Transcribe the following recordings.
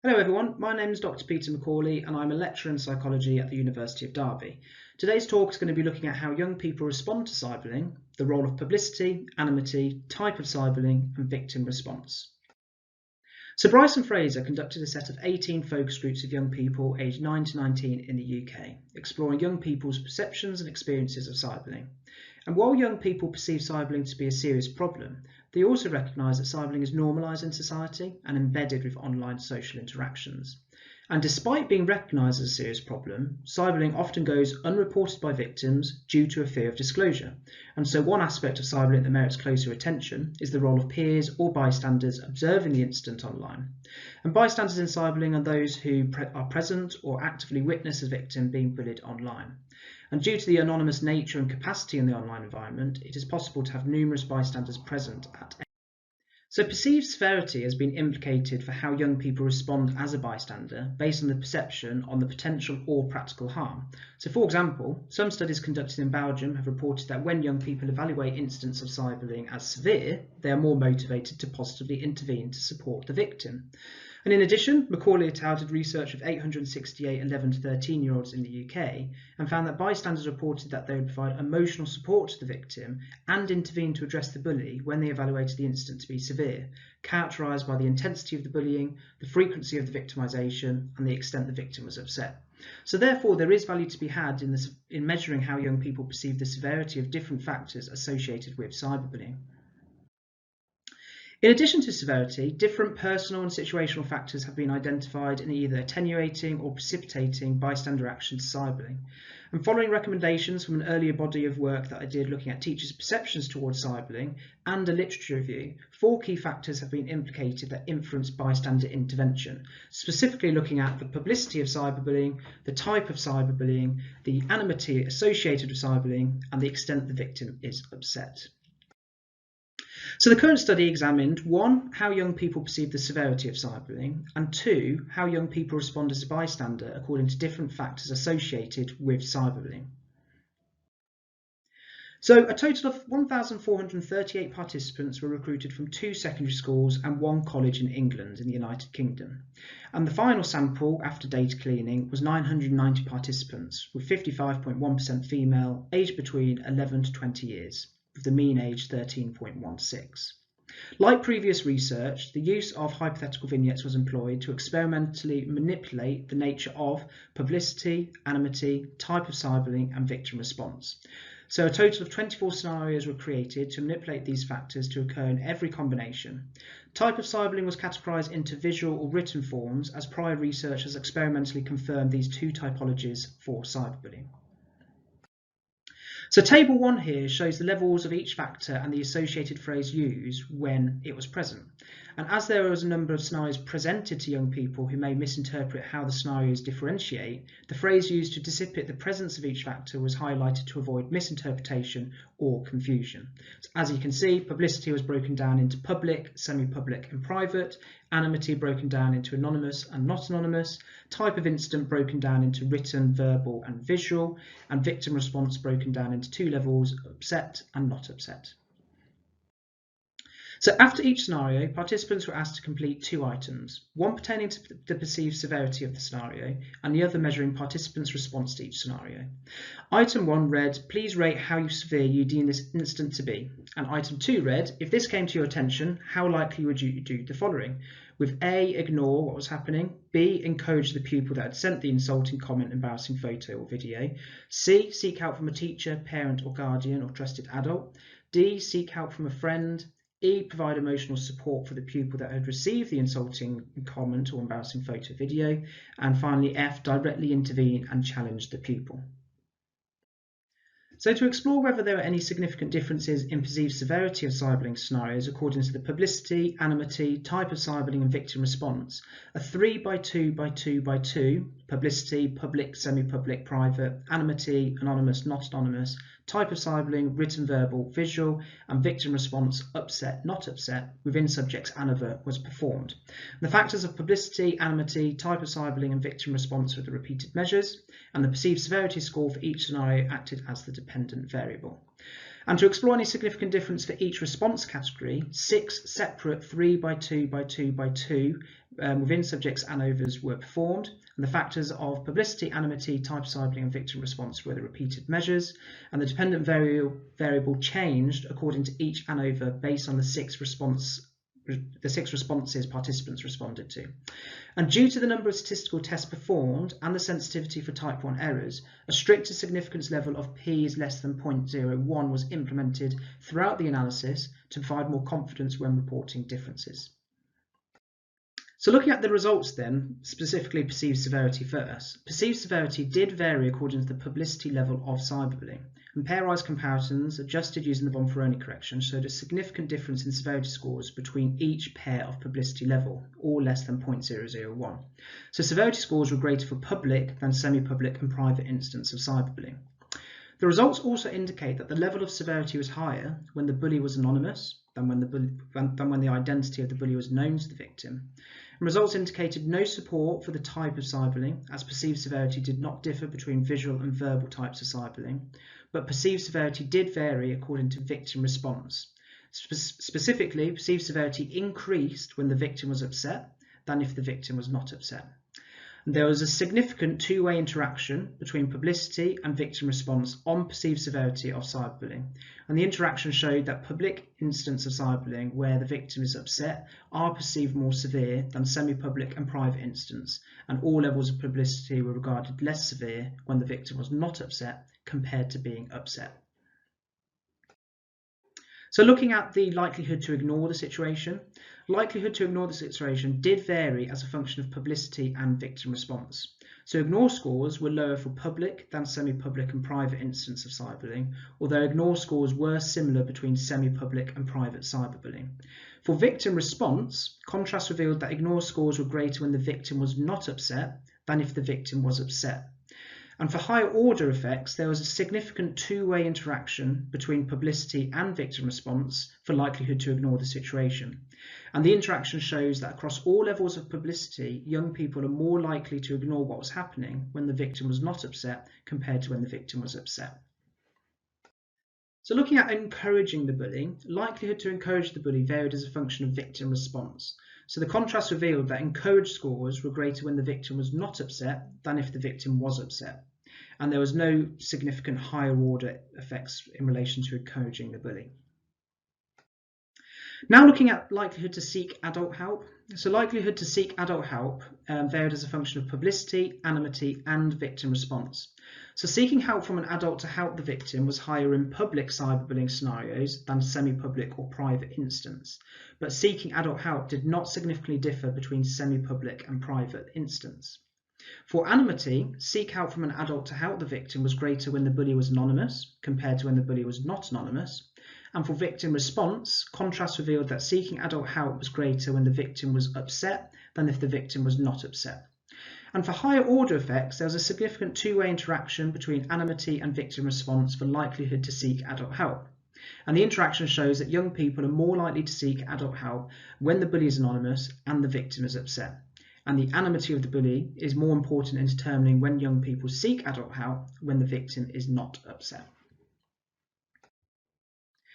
Hello everyone, my name is Dr. Peter Macaulay and I'm a lecturer in psychology at the University of Derby. Today's talk is going to be looking at how young people respond to cyberbullying, the role of publicity, anonymity, type of cyberbullying and victim response. So Bryson Fraser conducted a set of 18 focus groups of young people aged 9 to 19 in the UK, exploring young people's perceptions and experiences of cyberbullying. And while young people perceive cyberbullying to be a serious problem, they also recognise that cyberbullying is normalised in society and embedded with online social interactions. And despite being recognised as a serious problem, cyberbullying often goes unreported by victims due to a fear of disclosure. And so one aspect of cyberbullying that merits closer attention is the role of peers or bystanders observing the incident online. And bystanders in cyberbullying are those who are present or actively witness a victim being bullied online. And due to the anonymous nature and capacity in the online environment, it is possible to have numerous bystanders present at any. So perceived severity has been implicated for how young people respond as a bystander based on the perception on the potential or practical harm. So for example, some studies conducted in Belgium have reported that when young people evaluate incidents of cyberbullying as severe, they are more motivated to positively intervene to support the victim. And in addition, Macaulay et al. Did research of 868 11 to 13-year-olds in the UK and found that bystanders reported that they would provide emotional support to the victim and intervene to address the bully when they evaluated the incident to be severe, characterised by the intensity of the bullying, the frequency of the victimisation and the extent the victim was upset. So therefore there is value to be had in measuring how young people perceive the severity of different factors associated with cyberbullying. In addition to severity, different personal and situational factors have been identified in either attenuating or precipitating bystander action to cyberbullying. And following recommendations from an earlier body of work that I did looking at teachers' perceptions towards cyberbullying and a literature review, 4 key factors have been implicated that influence bystander intervention, specifically looking at the publicity of cyberbullying, the type of cyberbullying, the anonymity associated with cyberbullying, and the extent the victim is upset. So the current study examined 1. How young people perceive the severity of cyberbullying, and 2. How young people respond as a bystander according to different factors associated with cyberbullying. So a total of 1,438 participants were recruited from 2 secondary schools and 1 college in England in the United Kingdom. And the final sample after data cleaning was 990 participants, with 55.1% female, aged between 11 to 20 years. With the mean age 13.16. Like previous research, the use of hypothetical vignettes was employed to experimentally manipulate the nature of publicity, anonymity, type of cyberbullying and victim response. So a total of 24 scenarios were created to manipulate these factors to occur in every combination. Type of cyberbullying was categorised into visual or written forms, as prior research has experimentally confirmed these 2 typologies for cyberbullying. So table 1 here shows the levels of each factor and the associated phrase used when it was present. And as there was a number of scenarios presented to young people who may misinterpret how the scenarios differentiate, the phrase used to dissipate the presence of each factor was highlighted to avoid misinterpretation or confusion. So as you can see, publicity was broken down into public, semi-public and private, anonymity broken down into anonymous and not anonymous, type of incident broken down into written, verbal and visual, and victim response broken down into 2 levels, upset and not upset. So after each scenario, participants were asked to complete 2 items, one pertaining to the perceived severity of the scenario and the other measuring participants' response to each scenario. Item 1 read, please rate how severe you deem this incident to be. And item 2 read, if this came to your attention, how likely would you do the following? With A, ignore what was happening, B, encourage the pupil that had sent the insulting comment, embarrassing photo or video, C, seek help from a teacher, parent or guardian or trusted adult, D, seek help from a friend, E, provide emotional support for the pupil that had received the insulting comment or embarrassing photo video, and finally F, directly intervene and challenge the pupil. So to explore whether there are any significant differences in perceived severity of cyberbullying scenarios according to the publicity, anonymity, type of cyberbullying and victim response, a 3x2x2x2, publicity, public, semi-public, private, anonymity, anonymous, not anonymous, type of cyberbullying, written, verbal, visual, and victim response, upset, not upset, within subjects and other, was performed. The factors of publicity, anonymity, type of cyberbullying and victim response were the repeated measures, and the perceived severity score for each scenario acted as the dependent variable. And to explore any significant difference for each response category, 6 separate 3x2x2x2 within subjects ANOVAs were performed, and the factors of publicity, anonymity, type of cyberbullying and victim response were the repeated measures, and the dependent variable changed according to each ANOVA based on the six responses participants responded to. And due to the number of statistical tests performed and the sensitivity for type 1 errors, a stricter significance level of p is less than 0.01 was implemented throughout the analysis to provide more confidence when reporting differences. So looking at the results then, specifically perceived severity first. Perceived severity did vary according to the publicity level of cyberbullying, and pairwise comparisons adjusted using the Bonferroni correction showed a significant difference in severity scores between each pair of publicity level, all less than 0.001. So severity scores were greater for public than semi-public and private instance of cyberbullying. The results also indicate that the level of severity was higher when the bully was anonymous than when the identity of the bully was known to the victim. And results indicated no support for the type of cyberbullying, as perceived severity did not differ between visual and verbal types of cyberbullying, but perceived severity did vary according to victim response. Specifically, perceived severity increased when the victim was upset than if the victim was not upset. There was a significant two-way interaction between publicity and victim response on perceived severity of cyberbullying, and the interaction showed that public instances of cyberbullying where the victim is upset are perceived more severe than semi-public and private instances, and all levels of publicity were regarded less severe when the victim was not upset compared to being upset. So looking at the likelihood to ignore the situation, likelihood to ignore the situation did vary as a function of publicity and victim response. So ignore scores were lower for public than semi-public and private instances of cyberbullying, although ignore scores were similar between semi-public and private cyberbullying. For victim response, contrast revealed that ignore scores were greater when the victim was not upset than if the victim was upset. And for higher order effects, there was a significant two-way interaction between publicity and victim response for likelihood to ignore the situation. And the interaction shows that across all levels of publicity, young people are more likely to ignore what was happening when the victim was not upset compared to when the victim was upset. So looking at encouraging the bully, likelihood to encourage the bully varied as a function of victim response. So the contrast revealed that encouraged scores were greater when the victim was not upset than if the victim was upset. And there was no significant higher order effects in relation to encouraging the bully. Now looking at likelihood to seek adult help. So likelihood to seek adult help varied as a function of publicity, anonymity and victim response. So seeking help from an adult to help the victim was higher in public cyberbullying scenarios than semi-public or private instance, but seeking adult help did not significantly differ between semi-public and private instance. For anonymity, seek help from an adult to help the victim was greater when the bully was anonymous compared to when the bully was not anonymous. And for victim response, contrast revealed that seeking adult help was greater when the victim was upset than if the victim was not upset. And for higher order effects, there was a significant two-way interaction between anonymity and victim response for likelihood to seek adult help. And the interaction shows that young people are more likely to seek adult help when the bully is anonymous and the victim is upset. And the anonymity of the bully is more important in determining when young people seek adult help when the victim is not upset.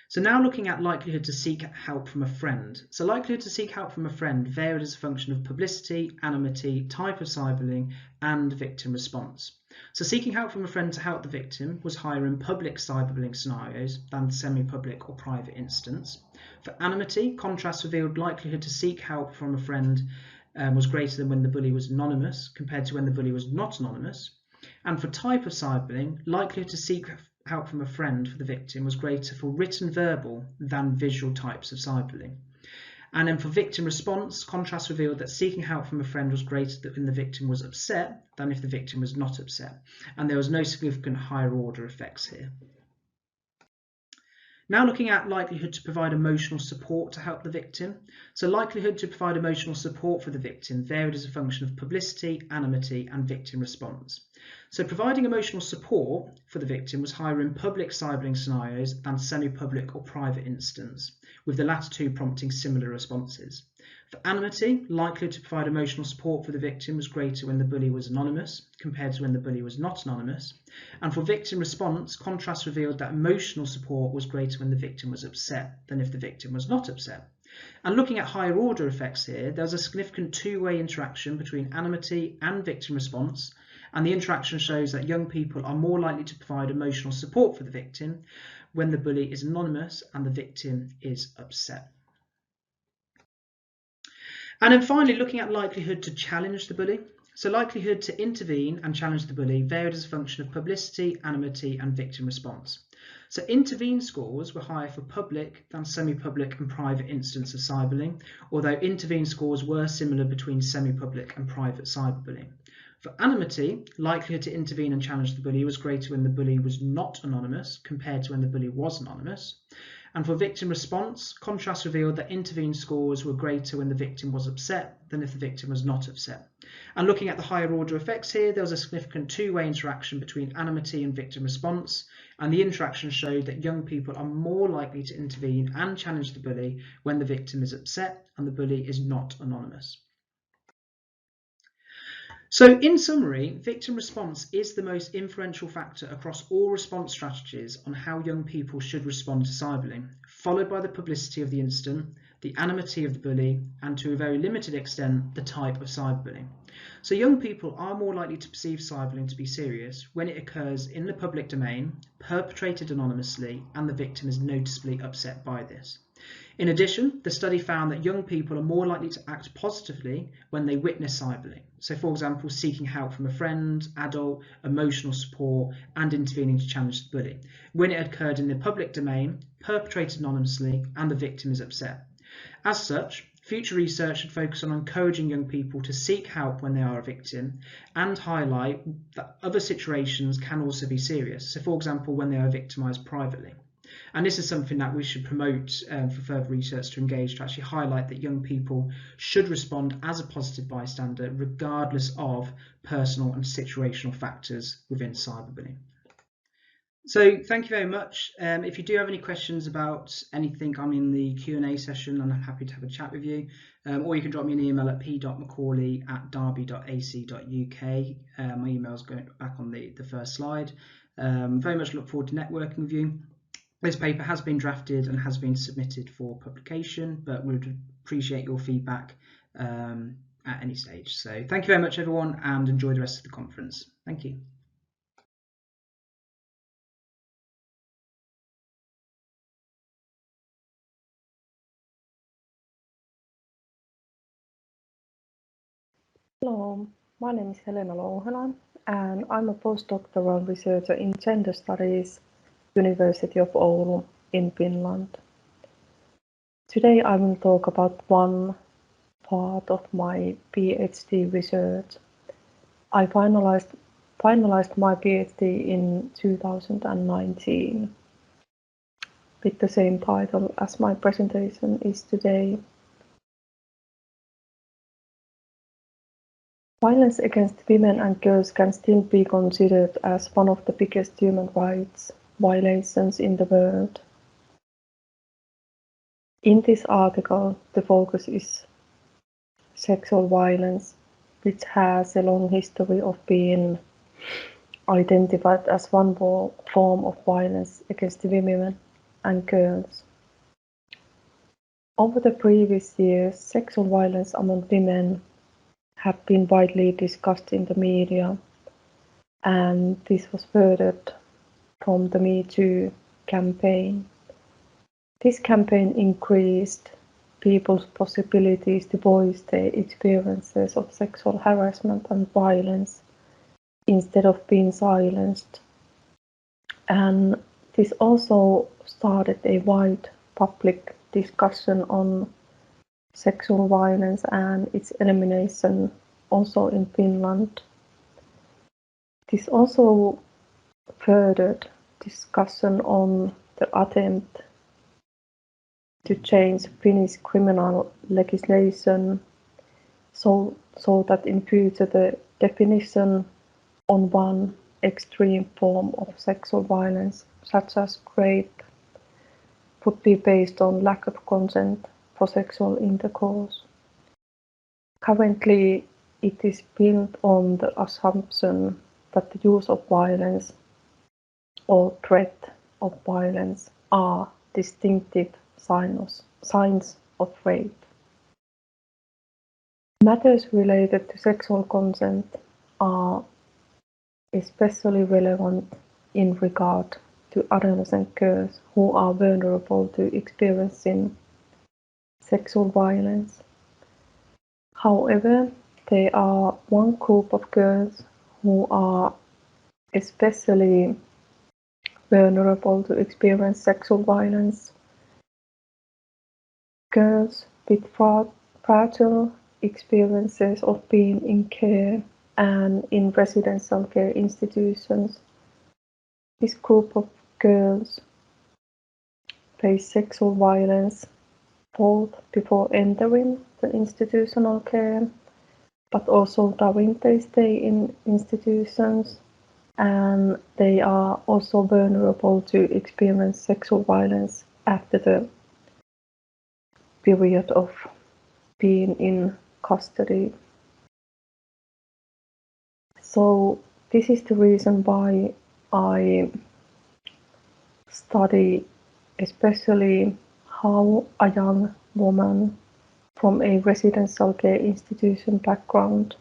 So now looking at likelihood to seek help from a friend. So likelihood to seek help from a friend varied as a function of publicity, anonymity, type of cyberbullying and victim response. So seeking help from a friend to help the victim was higher in public cyberbullying scenarios than semi-public or private instance. For anonymity, contrast revealed likelihood to seek help from a friend was greater than when the bully was anonymous compared to when the bully was not anonymous. And for type of cyberbullying, likelihood to seek help from a friend for the victim was greater for written verbal than visual types of cyberbullying. And then for victim response, contrast revealed that seeking help from a friend was greater when the victim was upset than if the victim was not upset. And there was no significant higher order effects here. Now looking at likelihood to provide emotional support to help the victim. So likelihood to provide emotional support for the victim varied as a function of publicity, anonymity and victim response. So providing emotional support for the victim was higher in public cyberbullying scenarios than semi-public or private instance, with the latter two prompting similar responses. For anonymity, likelihood to provide emotional support for the victim was greater when the bully was anonymous compared to when the bully was not anonymous. And for victim response, contrast revealed that emotional support was greater when the victim was upset than if the victim was not upset. And looking at higher order effects here, there's a significant two-way interaction between anonymity and victim response, and the interaction shows that young people are more likely to provide emotional support for the victim when the bully is anonymous and the victim is upset. And then finally, looking at likelihood to challenge the bully. So likelihood to intervene and challenge the bully varied as a function of publicity, anonymity, and victim response. So intervene scores were higher for public than semi-public and private incidents of cyberbullying, although intervene scores were similar between semi-public and private cyberbullying. For anonymity, likelihood to intervene and challenge the bully was greater when the bully was not anonymous compared to when the bully was anonymous. And for victim response, contrast revealed that intervene scores were greater when the victim was upset than if the victim was not upset. And looking at the higher order effects here, there was a significant two-way interaction between anonymity and victim response, and the interaction showed that young people are more likely to intervene and challenge the bully when the victim is upset and the bully is not anonymous. So in summary, victim response is the most influential factor across all response strategies on how young people should respond to cyberbullying, followed by the publicity of the incident, the anonymity of the bully, and to a very limited extent, the type of cyberbullying. So young people are more likely to perceive cyberbullying to be serious when it occurs in the public domain, perpetrated anonymously, and the victim is noticeably upset by this. In addition, the study found that young people are more likely to act positively when they witness cyberbullying. So for example, seeking help from a friend, adult, emotional support, and intervening to challenge the bully, when it occurred in the public domain, perpetrated anonymously, and the victim is upset. As such, future research should focus on encouraging young people to seek help when they are a victim and highlight that other situations can also be serious. So for example, when they are victimised privately. And this is something that we should promote for further research to engage, to actually highlight that young people should respond as a positive bystander regardless of personal and situational factors within cyberbullying. So thank you very much. If you do have any questions about anything, I'm in the Q&A session and I'm happy to have a chat with you. Or you can drop me an email at p.macaulay@derby.ac.uk. My email is going back on the first slide. Very much look forward to networking with you. This paper has been drafted and has been submitted for publication, but we would appreciate your feedback at any stage. So thank you very much, everyone, and enjoy the rest of the conference. Thank you. Hello, my name is Helena Louhela, and I'm a postdoctoral researcher in gender studies, University of Oulu in Finland. Today I will talk about one part of my PhD research. I finalized my PhD in 2019 with the same title as my presentation is today. Violence against women and girls can still be considered as one of the biggest human rights violations in the world. In this article, the focus is sexual violence, which has a long history of being identified as one form of violence against women and girls. Over the previous years, sexual violence among women have been widely discussed in the media, and this was furthered from the Me Too campaign. This campaign increased people's possibilities to voice their experiences of sexual harassment and violence instead of being silenced. And this also started a wide public discussion on sexual violence and its elimination also in Finland. This also furthered discussion on the attempt to change Finnish criminal legislation so that in future the definition on one extreme form of sexual violence, such as rape, would be based on lack of consent for sexual intercourse. Currently, it is built on the assumption that the use of violence or threat of violence are distinctive signs of rape. Matters related to sexual consent are especially relevant in regard to adolescent girls who are vulnerable to experiencing sexual violence. However, there are one group of girls who are especially vulnerable to experience sexual violence. Girls with fragile experiences of being in care and in residential care institutions. This group of girls face sexual violence both before entering the institutional care, but also during their stay in institutions, and they are also vulnerable to experience sexual violence after the period of being in custody. So this is the reason why I study especially how a young woman from a residential care institution background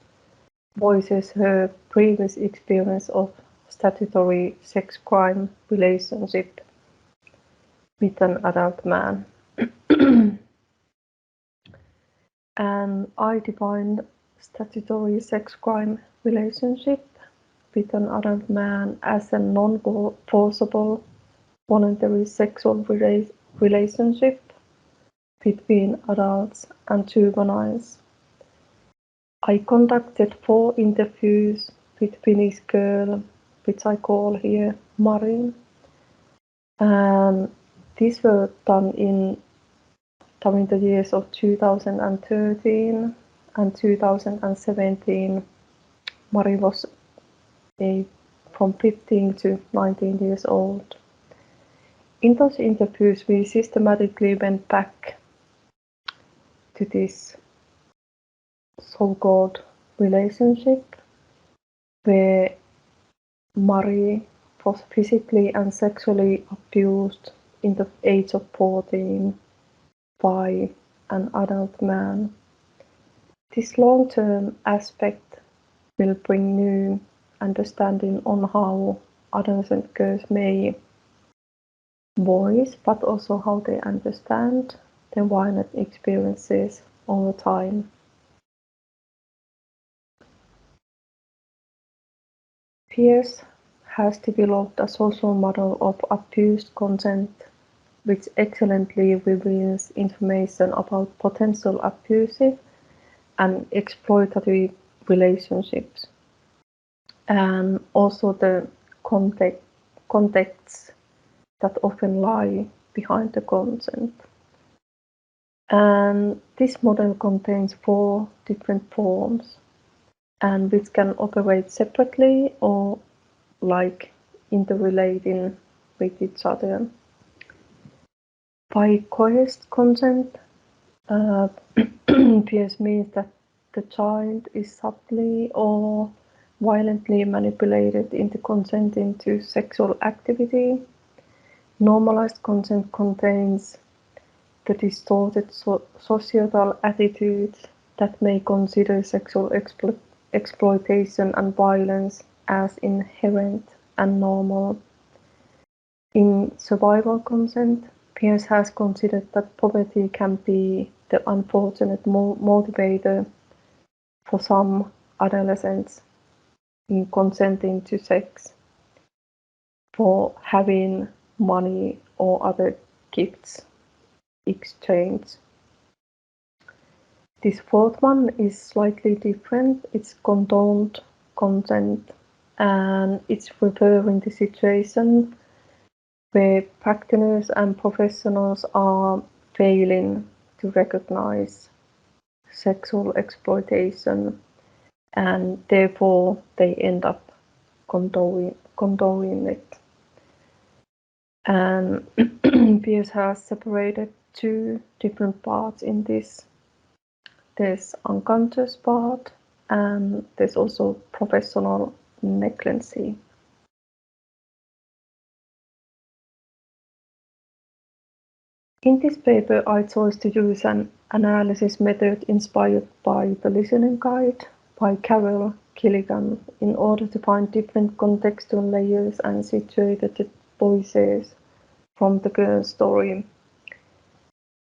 voices her previous experience of statutory sex crime relationship with an adult man. And I defined statutory sex crime relationship with an adult man as a non-forcible voluntary sexual relationship between adults and juveniles. I conducted 4 interviews with Finnish girl, which I call here Mari, and these were done during the years of 2013 and 2017. Mari was from 15 to 19 years old. In those interviews, we systematically went back to this so-called relationship where Mari was physically and sexually abused in the age of 14 by an adult man. This long-term aspect will bring new understanding on how adolescent girls may voice, but also how they understand their violent experiences over time. Pearce has developed a social model of abused consent which excellently reveals information about potential abusive and exploitative relationships, and also the contexts that often lie behind the consent. And this model contains 4 different forms, and which can operate separately or like interrelating with each other. By coerced consent, Pearce means that the child is subtly or violently manipulated into consenting to sexual activity. Normalized consent contains the distorted societal attitudes that may consider sexual exploitation and violence as inherent and normal. In survival consent, Pearce has considered that poverty can be the unfortunate motivator for some adolescents in consenting to sex, for having money or other gifts exchanged. This 4th one is slightly different. It's condoned consent, and it's referring to situation where practitioners and professionals are failing to recognize sexual exploitation, and therefore they end up condoning it. And Pearce has separated 2 different parts in this. There's unconscious part, and there's also professional negligence. In this paper, I chose to use an analysis method inspired by the listening guide by Carol Gilligan in order to find different contextual layers and situated voices from the girl's story.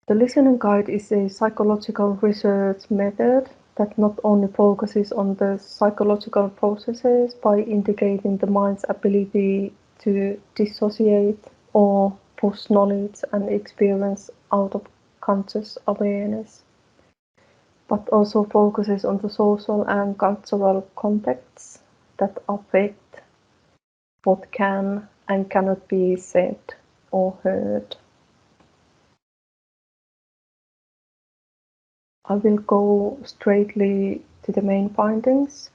The listening guide is a psychological research method that not only focuses on the psychological processes by indicating the mind's ability to dissociate or push knowledge and experience out of conscious awareness, but also focuses on the social and cultural contexts that affect what can and cannot be said or heard. I will go straightly to the main findings.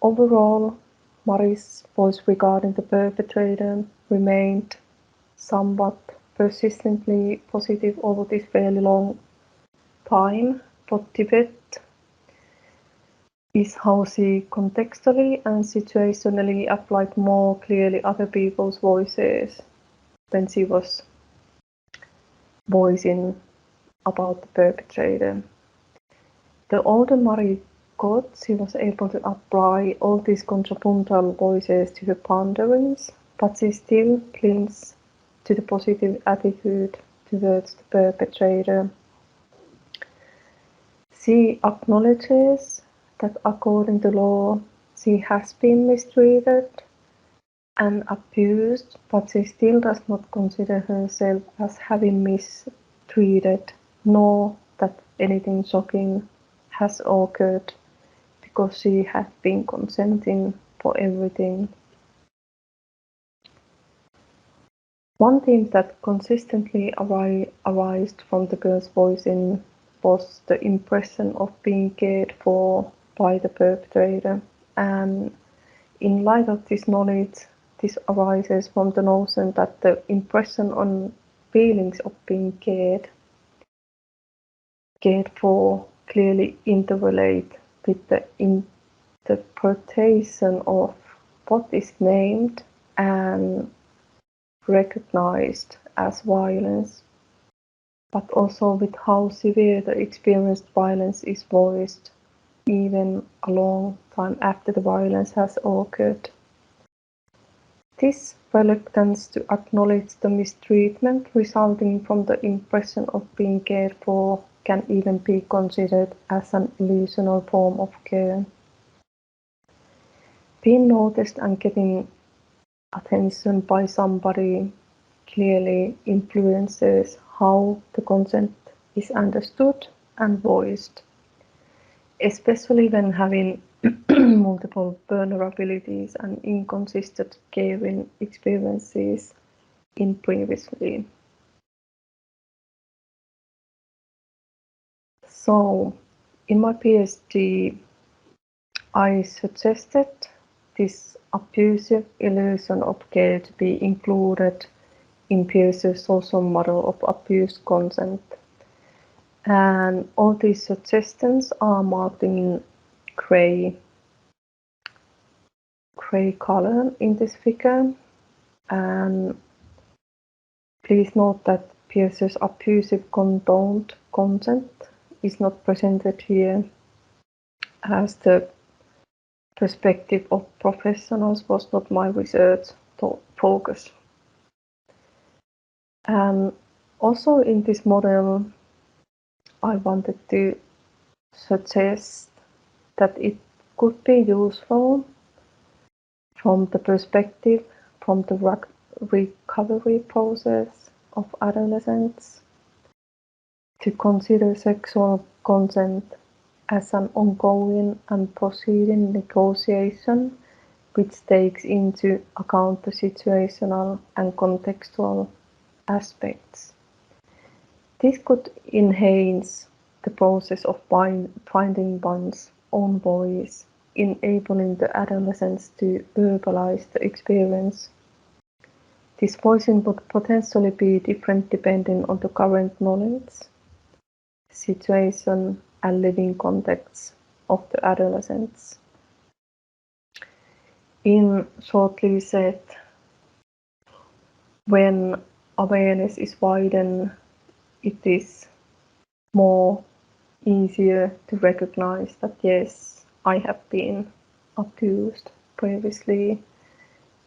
Overall, Mari's voice regarding the perpetrator remained somewhat persistently positive over this fairly long time. What differed is how she contextually and situationally applied more clearly other people's voices when she was voicing about the perpetrator. The older Mari got, she was able to apply all these contrapuntal voices to her boundaries, but she still clings to the positive attitude towards the perpetrator. She acknowledges that according to law, she has been mistreated and abused, but she still does not consider herself as having mistreated, nor that anything shocking has occurred because she had been consenting for everything. One theme that consistently arose from the girl's voicing was the impression of being cared for by the perpetrator, and in light of this knowledge, this arises from the notion that the impression on feelings of being cared for clearly interrelate with the interpretation of what is named and recognized as violence, but also with how severe the experienced violence is voiced, even a long time after the violence has occurred. This reluctance to acknowledge the mistreatment resulting from the impression of being cared for can even be considered as an illusional form of care. Being noticed and getting attention by somebody clearly influences how the consent is understood and voiced, especially when having multiple vulnerabilities and inconsistent caring experiences in previously. So, in my PhD, I suggested this abusive illusion of care to be included in Peirce's social model of abused consent. And all these suggestions are marked in gray color in this figure. And please note that Peirce's abusive condoned consent is not presented here, as the perspective of professionals was not my research focus. And also in this model, I wanted to suggest that it could be useful from the perspective from the recovery process of adolescents to consider sexual consent as an ongoing and proceeding negotiation which takes into account the situational and contextual aspects. This could enhance the process of finding one's own voice, enabling the adolescents to verbalize the experience. This voicing would potentially be different depending on the current knowledge, situation, and living context of the adolescents. In shortly said, when awareness is widened it is more easier to recognize that yes, I have been abused previously,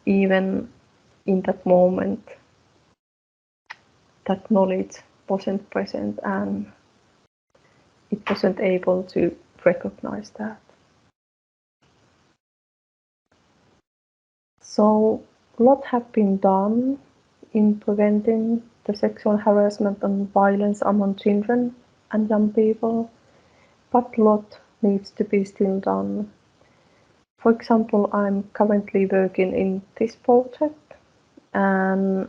even in that moment that knowledge wasn't present and it wasn't able to recognize that. So a lot have been done in preventing the sexual harassment and violence among children and young people, but a lot needs to be still done. For example, I'm currently working in this project and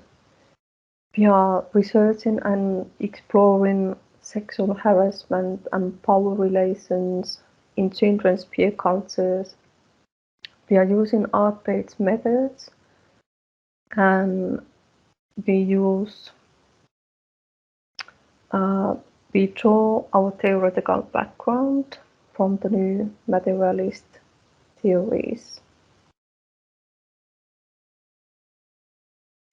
we are researching and exploring sexual harassment and power relations in children's peer cultures. We are using art-based methods and we draw our theoretical background from the new materialist theories.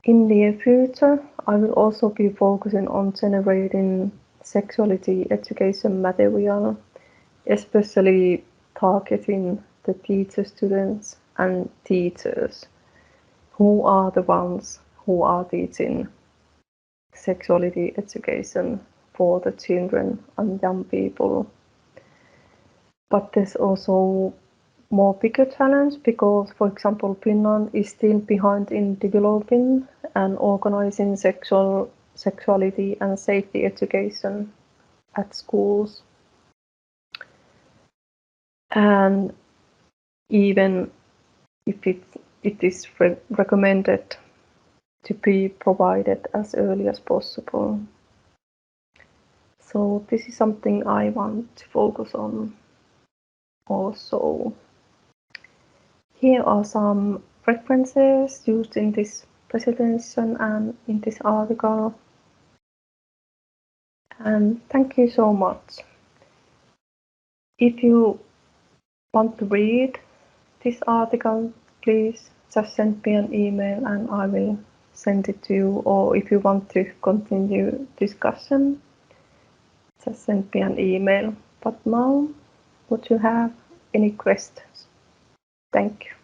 In the near future, I will also be focusing on generating sexuality education material, especially targeting the teacher students and teachers, who are the ones who are teaching sexuality education for the children and young people. But there's also more bigger challenge because, for example, Finland is still behind in developing and organizing sexuality and safety education at schools. And even if it is recommended to be provided as early as possible. So this is something I want to focus on also. Here are some references used in this presentation and in this article. And thank you so much. If you want to read this article, please just send me an email and I will send it to you. Or if you want to continue discussion, just send me an email. But now, would you have any questions? Thank you.